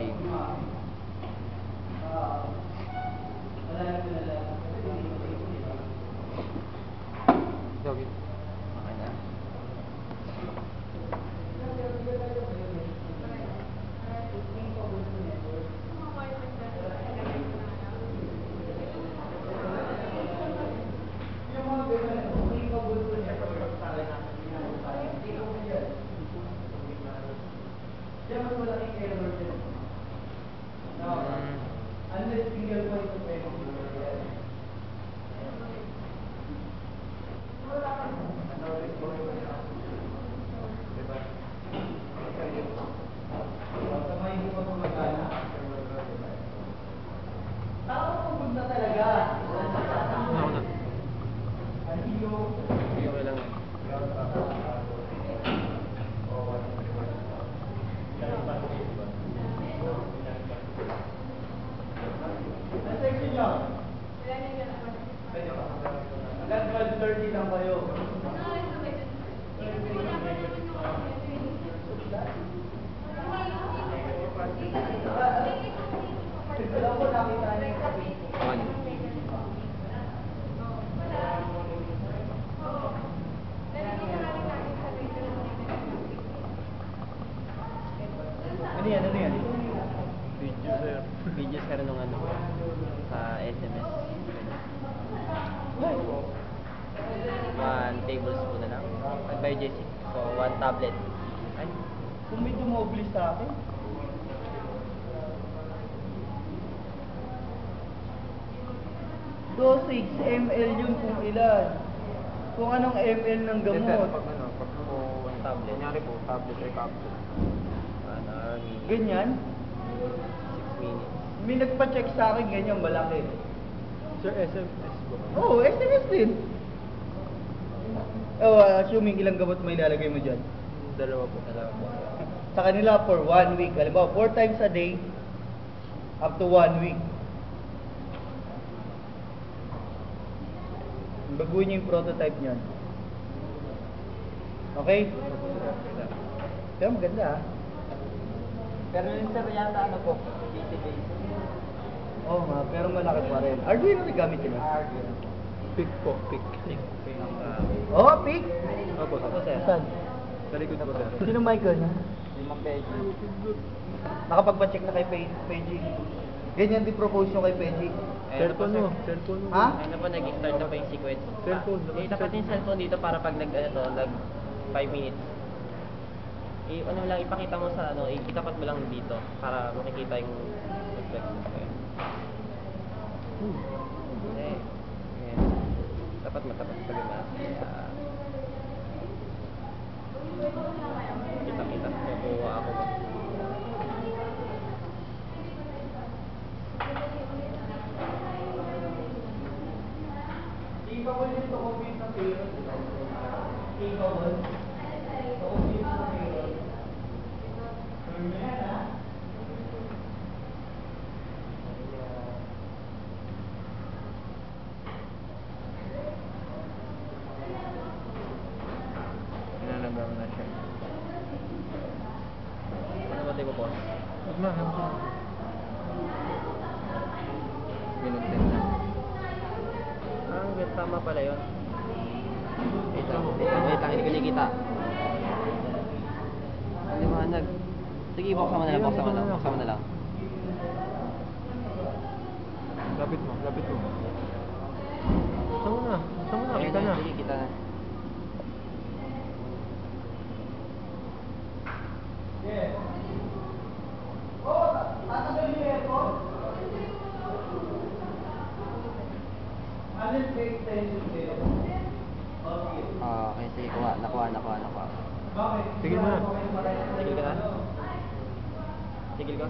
Sige. Okay. Okay na. Hanggang 12:30 lang kayo. Alam ko nakita niyo yung kape. Ano yan? Ano yan? Video, sir. Video, sir, nung ano, sa SMS. One tablespoon na lang. By JC. So, one tablet. Ay. Kung may dumoblis sa akin. Dosage, ml yun kung ilan. Kung anong ml ng gamot. Pag ano, pag po one tablet. Kunyari po, tablet or capsule. Ganyan? 6 minutes. May nagpa-check sa akin ganyan, malaki. Sir, SMS po. Oo, SMS din. Oh, assuming ilang gamot may ilalagay mo dyan. Dalawa po. Sa kanila for 1 week. Alam mo, 4 times a day up to 1 week. Baguhin niyo yung prototype niyan. Okay? Pero maganda ah. Pero yung sir yata ano po, PC base. Oo nga, pero malaki pa rin. Arduino rin gamit nila. Arduino. Pick po, pick. Oh, pick! Opo, sir. Saan? Sa likod po, sir. Sino Michael? Limang peso. Nakapagpa-check na kay Peji. Ganyan din propose nyo kay Peji. Cellphone mo. Cellphone mo. Ha? Ayun na po, nag-start na po yung sequence. Cellphone, Tapat yung cellphone dito para pag nag 5 minutes. Ano lang, ipakita mo sa ano, itapat mo lang dito para makikita yung reflection. Eh, ayan. Tapat matapat pag yung kita-kita. Kukuha ako. Capable din to compute ng payroll. Capable. To compute ng payroll. Term na yan, ha? Pinalagam na siya. Ano ba tayo po? Huwag na, Binugtin na. Tama pala yun. Wait lang, hindi ko nakikita. Ang liwanag. Sige, buksan mo na lang. Lapit mo. Buksan mo na, kita na. Sige, kita na. Yeah. Oh, tatanggalin yung aircon? Ano yung extension kayo? Okay. Okay, sige, nakuha. Bakit? Sige na. Tigil ka na? Tigil ka?